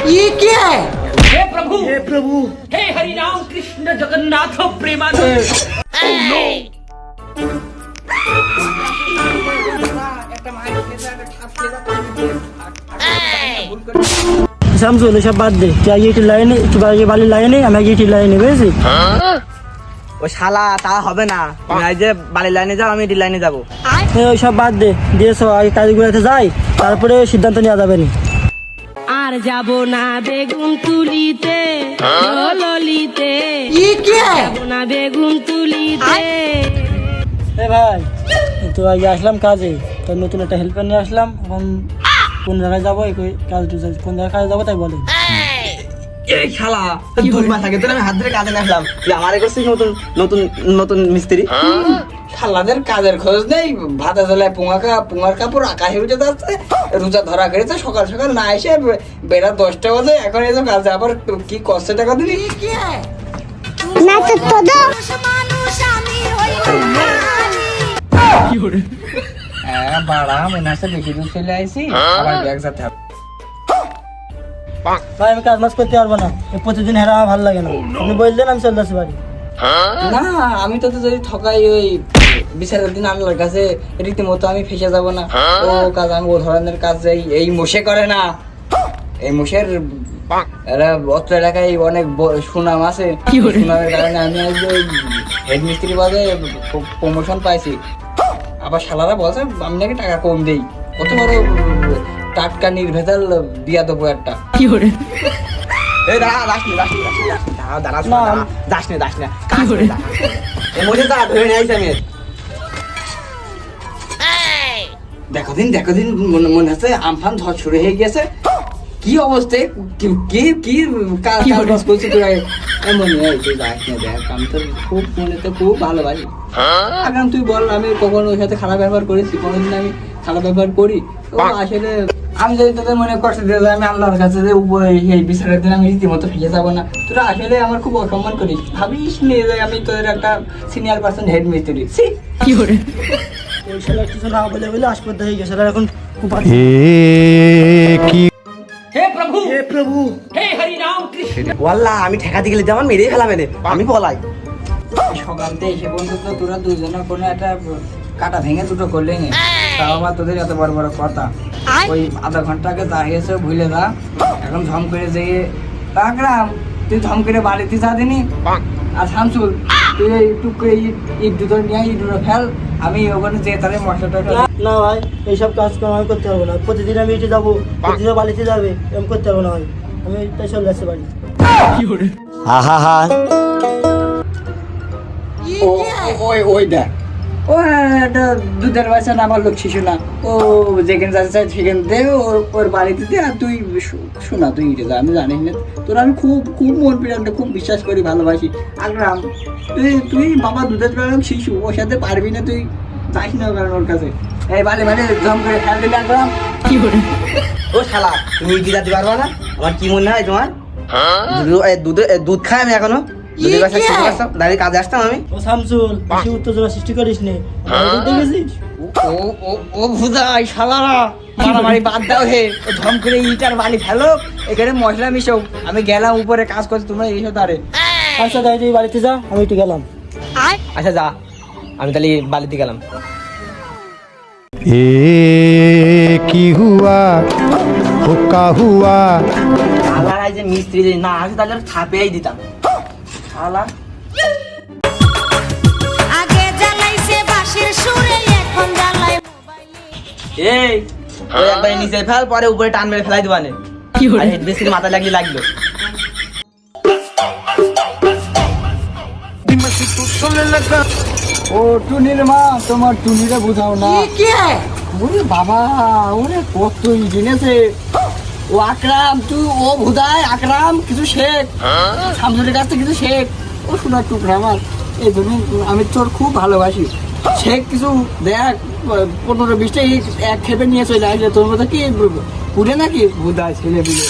ये क्या है? हे प्रभु हे प्रभु हे हरि राम कृष्ण जगन्नाथ प्रेमानंद। শামসুল এসব বাদ দে, তুই আগে একটু লাইনে একটু বালির লাইনে, আমি আগে একটু লাইনে, বুঝেছিস? ও শালা তা হবে না, তুমি আজ যে বালির লাইনে যাও, আমি এটি লাইনে যাবো। ওই সব বাদ দে, দিয়েছ আগে কাজগুলোতে যাই, তারপরে সিদ্ধান্ত নেওয়া যাবে না। আর যাব না বেগুন তুলিতে ললিতে, ये क्या है? যাব না বেগুন তুলিতে। এ ভাই, তো আগে আসলাম কাজে, তো নতুন একটা হেল্পার নিয়ে আসলাম। এখন কোন জায়গায় যাবো, কাজ কোন জায়গায় কাজে যাবো তাই বলে। এই শালা 2 মাস আগে তোর আমি হাত ধরে কাজে আসলাম, তুই আমারে করছিস নতুন নতুন নতুন মিস্ত্রি। শালাদের কাজের খোঁজ নেই, ভাতা জ্বলায় পুঙার কাপড় আকাশে উঠে যাচ্ছে, রোজা ধরা করেছে, সকাল সকাল না এসে বেড়া 10টা বাজে, এখন এসে কাজে আবার কি কষ্ট টাকা দিবি? না তো তোদো হ্যাঁ বাড়া, মনে হচ্ছে বেশি দূর চলে আইসি, আবার ব্যাগ যেতে হবে। ভাই আমি কাজ মাজ করতে পারবো না, প্রতিদিন হেরা আমার ভালো লাগে না। আপনি বললেন আমি চলে আসতে পারি। না আমি তো যদি ঠকাই, ওই বিচারের দিন আল্লাহর কাছে রীতিমতো আমি ফেসে যাব না। ও কাজ আমি ও ধরনের কাজ এই মোষে করে না। এই মোষের এরা অত্র এলাকায় অনেক সুনাম আছে, সুনামের কারণে আমি আজ ওই হেড মিস্ত্রি পদে প্রমোশন পাইছি। আবার শালারা বলছে আমি নাকি টাকা কম দেই, কত বড় টাটকা নির্ভেজাল দিয়া দেবো একটা। এই দাঁড়া, দাঁড়া, দাস না এই মধ্যে দাঁড়া, ধরে নিয়ে আইছি আমি। দেখো দিন মনে হচ্ছে আমফান ঝড় শুরু হয়ে গেছে। কি অবস্থায় কি কাজ করছি তোরা? মনে হয় তুই যাস না, দেখ আমি তো খুব মনেতে খুব ভালোবাসি। এখন তুই বল, আমি কখন ওর সাথে খারাপ ব্যবহার করেছি? কোনোদিন আমি খারাপ ব্যবহার করি? তো আসলে আমি যদি তোদের মনে কষ্ট দিয়ে যাই, আমি আল্লাহর কাছে যে এই বিচারের দিন আমি রীতিমতো ফিরে যাবো না। তোরা আসলে আমার খুব অসম্মান করিস, ভাবিস নিয়ে যাই আমি তোদের একটা সিনিয়র পার্সন হেড মিস্ত্রি। ওই শালা কিছু না বলে আসপদ হয়ে গেছে, এখন খুব हे प्रभु হে প্রভু हे हरि राम कृष्ण। ওয়াল্লাহ আমি ঠেকা দিয়ে গেলে যে আমার মেরেই ফেলাবে রে, আমি পলাই। সকালতে এসে পর্যন্ত তোরা দুজনে কোনো একটা কাটা ভেঙে দুটো করলে নে, তাও আবার তোদের এত বড় বড় কথা। ওই আধা ঘন্টা আগে যা হয়েছে ভুলে যা, এখন ঝম করে যেয়ে তাকরাম তুই ঝম করে বাড়িতে যা দিনি। আর শামসুল তুই একটু করে ইট দুটো নিয়ে ইট দুটো ফেল, আমি ওখানে যেয়ে তাহলে মশলাটা না ভাই, এইসব কাজ আমি করতে পারবো না। প্রতিদিন আমি এটে যাবো, প্রতিদিন বালিতে যাবে, এরকম করতে পারবো না ভাই। আমি তাই চলে আসতে পারি। ওই দেখ, ও একটা দুধের বাচ্চা না, আমার লোক শিশু না, ও যেখানে যাচ্ছে চাই সেখানে দে, ওর বাড়িতে দে। আর তুই শোনা, তুই ইটে যা, আমি জানিস না তোর আমি খুব খুব মন প্রিয়ান্তে খুব বিশ্বাস করি, ভালোবাসি। আকরাম তুই বাবা দুধের প্রাণ শিশু, ওর সাথে পারবি না, তুই যাইস না কারণ ওর কাছে। এই বালে জম করে ফেল দিলে আকরাম। ও শালা তুমি কি যাতে পারবা না? আমার কি মনে হয় তোমার? দুধ খাই আমি এখনো, দুধের কাছে দাঁড়িয়ে কাজে আসতাম আমি। ও শামসুল, বেশি উত্তেজনা সৃষ্টি করিস নে, দেখেছিস? ও ভুদাই শালারা, মারামারি বাদ দাও হে, ও ঝম করে ইটার বালি ফেলো, এখানে মশলা মিশো। আমি গেলাম উপরে কাজ করছি, তোমরা এইসব তারে। আচ্ছা তাই তুই বাড়িতে যা, আমি একটু গেলাম। আচ্ছা যা, আমি তাহলে বালিতে গেলাম। কি হুয়া হুকা হুয়া। শালার এই যে মিস্ত্রি যদি না আসে তাহলে ছাপেই দিতাম। শালা আগে জ্বালাইছে বাঁশের সুরে, এখন জ্বালায় এই ওই একবার নিচে ফেল, পরে উপরে টান মেরে ফেলাই দিবানে। আর হেড মিস্ত্রি মাথা লাগলি লাগলো। ও টুনির মা, তোমার টুনিরে বুঝাও না। ये क्या है? ওরে বাবা, ওরে কত জিনেছে। ও আকরাম, তুই ও ভুদাই আকরাম, কিছু শেখ, শামসুলের কাছ থেকে কিছু শেখ। ও শোনার টুকরা আমার, এই জন্য আমি তোর খুব ভালোবাসি। শেখ কিছু দেখ, 15-20টা এক খেপে নিয়ে চলে আসলে তোর মতো কি পুরে নাকি ভুদাই ছেলে দিলে।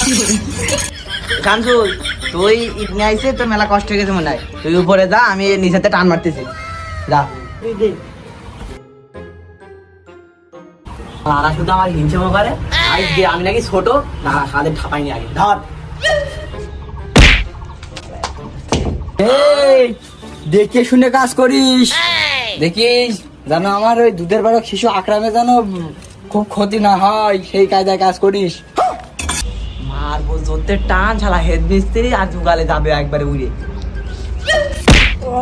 শামসুল তুই ইট নিয়ে আইসে, তোর মেলা কষ্ট হয়ে গেছে মনে হয়, তুই উপরে যা, আমি নিচেতে টান মারতেছি, যা। আর শুধু আমার হিংসে করে, আমি নাকি ছোট না, সাদের ঠাপাইনি আগে ধর। এই দেখে শুনে কাজ করিস, দেখিস যেন আমার ওই দুধের বারক শিশু আকরামে যেন খুব ক্ষতি না হয়, সেই কায়দায় কাজ করিস। মারবো জোরতে টান শালা হেড মিস্ত্রি আর জুগালে যাবে একবারে উড়ে।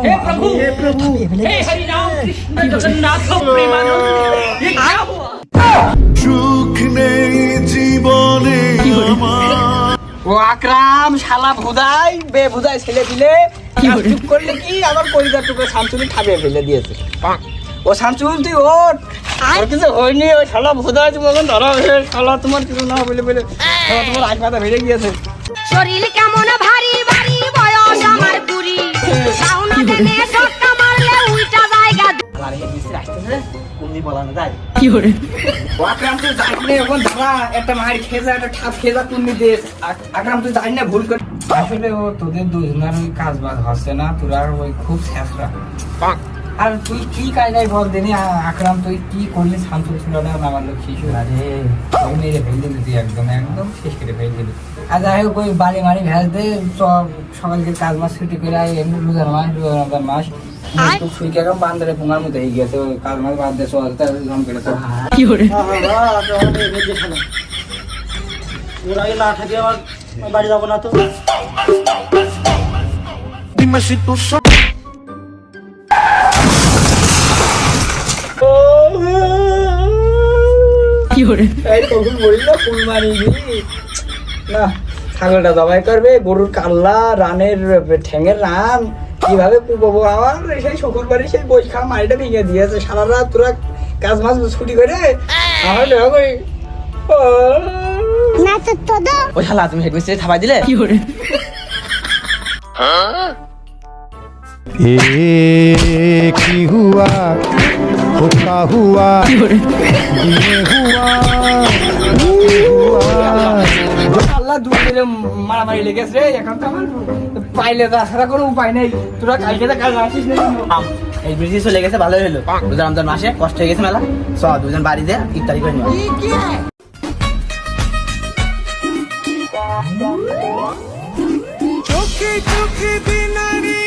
हे प्रभु हे हरि राम कृष्ण जगन्नाथ प्रेमानंद ये क्या हुआ ও আকরাম শালা ভুদাই বে ভুদাই ছেলে দিলে চুপ করলে কি আমার পরিবার টুকরো শামসুনি ঠাবিয়ে ফেলে দিয়েছে। ও শামসুন তুই ওঠ, আর কিছু হয়নি, ওই শালা ভুদাই তুমি এখন ধরা হয়ে শালা তোমার কিছু না বলে বলে শালা তোমার আগ মাথা বেড়ে গিয়েছে। শরীর কেমন ভারী ভারী বয়স আমার কুড়ি সাউনা দেনে সটকা মারলে উল্টা জায়গা আর হেড মিস্ত্রি আসতেছে কুমনি বলানো যায়। ও আকরাম তুই যাই না, এখন ধরা একটা মার খেয়ে যা, একটা ঠাপ খেয়ে যা, তুমি দেশ আকরাম তুই যাই না, ভুল করে। আসলে ও তোদের দুজনের ওই কাজ বাজ হচ্ছে না, তোরা ওই খুব ছেঁচড়া। আর তুই কি কায়দায় বল দেনি আকরাম, তুই কি করলি শান্ত ছিল না আমার লোক শিশু, আরে ওই মেরে ফেলে দিবি তুই, একদম একদম শেষ করে ফেলে দিবি। আর যাই হোক ওই বাড়ি মারি ভেজ দে, সব সকালকে কাজ মাস ছুটি করে এমনি রোজার মাস তুই কেরকম বান্ধরে পোঙার মতো হয়ে গেছে, ওই কাজ মাস বাদ দিয়ে চল জম করে তো ওর আগে না থাকে আমার বাড়ি যাবো না তো। এই কখন বলিল ফুল মারিবি না, ছাগলটা জবাই করবে, গরুর কাল্লা রানের ঠ্যাঙের রান কিভাবে পুবো, আমার সেই শুকুরবারে সেই বই খাওয়া মারিটা ভেঙে দিয়েছে, সারা রাত তোরা কাজ মাছ ছুটি করে আমার ওই ও শালা তুমি হেড মিস্ত্রি থাবাই দিলে। ए की हुआ हो का हुआ ये हुआ আল্লাহ দূর করে মারামারি লেগেছে, এখন তো আমার পাইলে তাছাড়া কোনো উপায় নেই, তোরা কালকে কাজ আসিস না। এই বৃষ্টি চলে গেছে, ভালোই হলো। রোজা রমজান মাসে কষ্ট হয়ে গেছে মেলা, সব দুজন বাড়িতে ইফতারি করে নিও। চোখে চোখে দিনারি